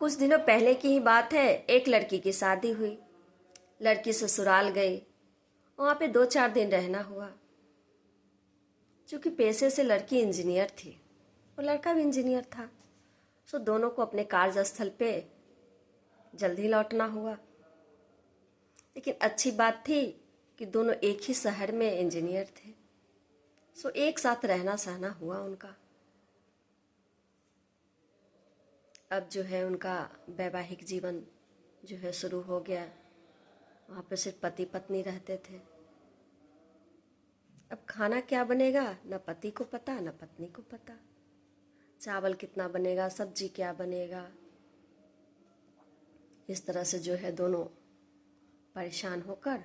कुछ दिनों पहले की ही बात है। एक लड़की की शादी हुई। लड़की ससुराल गई। वहाँ पे 2-4 दिन रहना हुआ। चूंकि पेशे से लड़की इंजीनियर थी और लड़का भी इंजीनियर था, सो दोनों को अपने कार्यस्थल पे जल्दी लौटना हुआ। लेकिन अच्छी बात थी कि दोनों एक ही शहर में इंजीनियर थे, सो एक साथ रहना सहना हुआ उनका। अब जो है उनका वैवाहिक जीवन जो है शुरू हो गया। वहाँ पे सिर्फ पति पत्नी रहते थे। अब खाना क्या बनेगा न पति को पता न पत्नी को पता। चावल कितना बनेगा, सब्जी क्या बनेगा, इस तरह से जो है दोनों परेशान होकर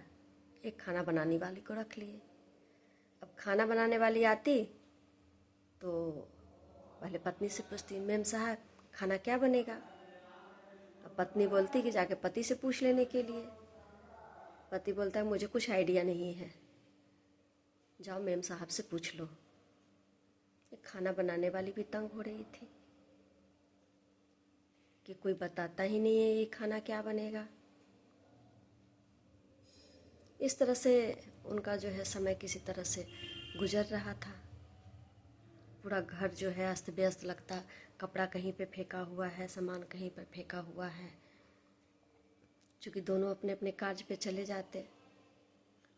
एक खाना बनाने वाली को रख लिए। अब खाना बनाने वाली आती तो पहले पत्नी से पूछती, मैम साहब खाना क्या बनेगा। अब पत्नी बोलती कि जाके पति से पूछ लेने के लिए। पति बोलता है मुझे कुछ आइडिया नहीं है, जाओ मैम साहब से पूछ लो। खाना बनाने वाली भी तंग हो रही थी कि कोई बताता ही नहीं है ये खाना क्या बनेगा। इस तरह से उनका जो है समय किसी तरह से गुजर रहा था। पूरा घर जो है अस्त व्यस्त लगता, कपड़ा कहीं पे फेंका हुआ है, सामान कहीं पर फेंका हुआ है। चूँकि दोनों अपने अपने कार्य पे चले जाते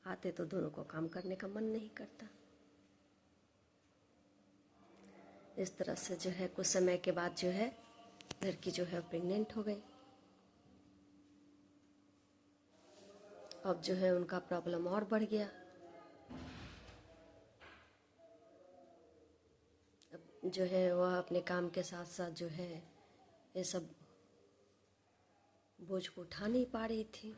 आते तो दोनों को काम करने का मन नहीं करता। इस तरह से जो है कुछ समय के बाद जो है लड़की जो है प्रेग्नेंट हो गई। अब जो है उनका प्रॉब्लम और बढ़ गया। अब जो है वह अपने काम के साथ साथ जो है ये सब बोझ को उठा नहीं पा रही थी।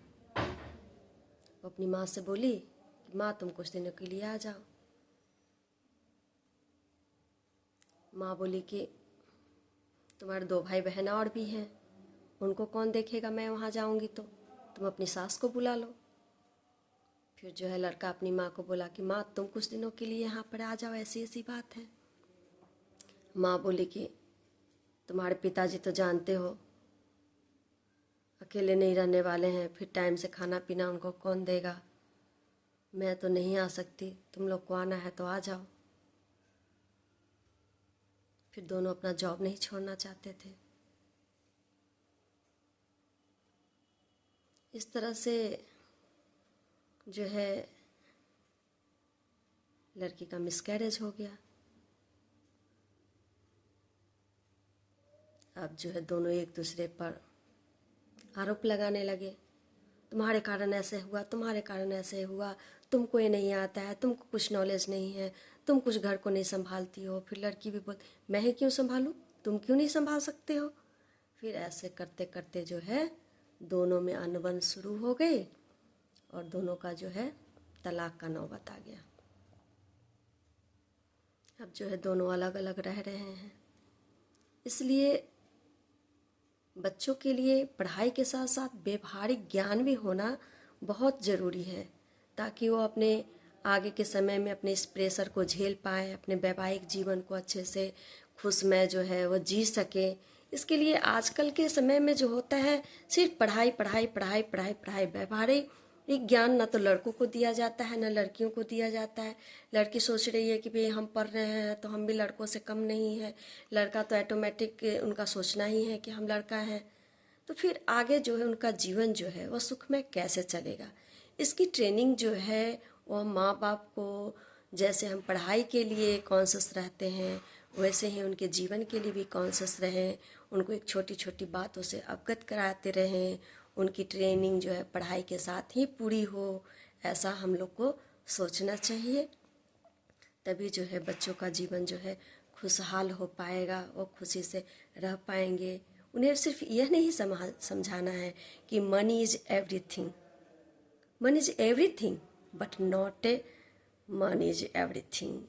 वो अपनी माँ से बोली कि माँ तुम कुछ दिनों के लिए आ जाओ। माँ बोली कि तुम्हारे 2 भाई बहन और भी हैं, उनको कौन देखेगा, मैं वहाँ जाऊँगी तो तुम अपनी सास को बुला लो। फिर जो है लड़का अपनी माँ को बोला कि माँ तुम कुछ दिनों के लिए यहाँ पर आ जाओ, ऐसी ऐसी बात है। माँ बोली कि तुम्हारे पिताजी तो जानते हो अकेले नहीं रहने वाले हैं, फिर टाइम से खाना पीना उनको कौन देगा, मैं तो नहीं आ सकती, तुम लोग को आना है तो आ जाओ। फिर दोनों अपना जॉब नहीं छोड़ना चाहते थे। इस तरह से जो है लड़की का मिसकैरेज हो गया। अब जो है दोनों एक दूसरे पर आरोप लगाने लगे, तुम्हारे कारण ऐसे हुआ, तुम्हारे कारण ऐसे हुआ, तुमको ये नहीं आता है, तुमको कुछ नॉलेज नहीं है, तुम कुछ घर को नहीं संभालती हो। फिर लड़की भी बोलती मैं ही क्यों संभालूं, तुम क्यों नहीं संभाल सकते हो। फिर ऐसे करते करते जो है दोनों में अनबन शुरू हो गई और दोनों का जो है तलाक का नौबत आ गया। अब जो है दोनों अलग अलग रह रहे हैं। इसलिए बच्चों के लिए पढ़ाई के साथ साथ व्यवहारिक ज्ञान भी होना बहुत ज़रूरी है, ताकि वो अपने आगे के समय में अपने इस प्रेशर को झेल पाए, अपने वैवाहिक जीवन को अच्छे से खुशमय जो है वो जी सके। इसके लिए आजकल के समय में जो होता है सिर्फ पढ़ाई पढ़ाई पढ़ाई पढ़ाई पढ़ाई, व्यवहारिक ज्ञान ना तो लड़कों को दिया जाता है ना लड़कियों को दिया जाता है। लड़की सोच रही है कि भाई हम पढ़ रहे हैं तो हम भी लड़कों से कम नहीं है, लड़का तो ऑटोमेटिक उनका सोचना ही है कि हम लड़का हैं। तो फिर आगे जो है उनका जीवन जो है वह सुखमय कैसे चलेगा। इसकी ट्रेनिंग जो है वह माँ बाप को, जैसे हम पढ़ाई के लिए कॉन्शियस रहते हैं वैसे ही उनके जीवन के लिए भी कॉन्शियस रहें। उनको एक छोटी छोटी बातों से अवगत कराते रहें। उनकी ट्रेनिंग जो है पढ़ाई के साथ ही पूरी हो, ऐसा हम लोग को सोचना चाहिए। तभी जो है बच्चों का जीवन जो है खुशहाल हो पाएगा, वो खुशी से रह पाएंगे। उन्हें सिर्फ यह नहीं समझाना है कि money is everything, money is everything but not a money is everything.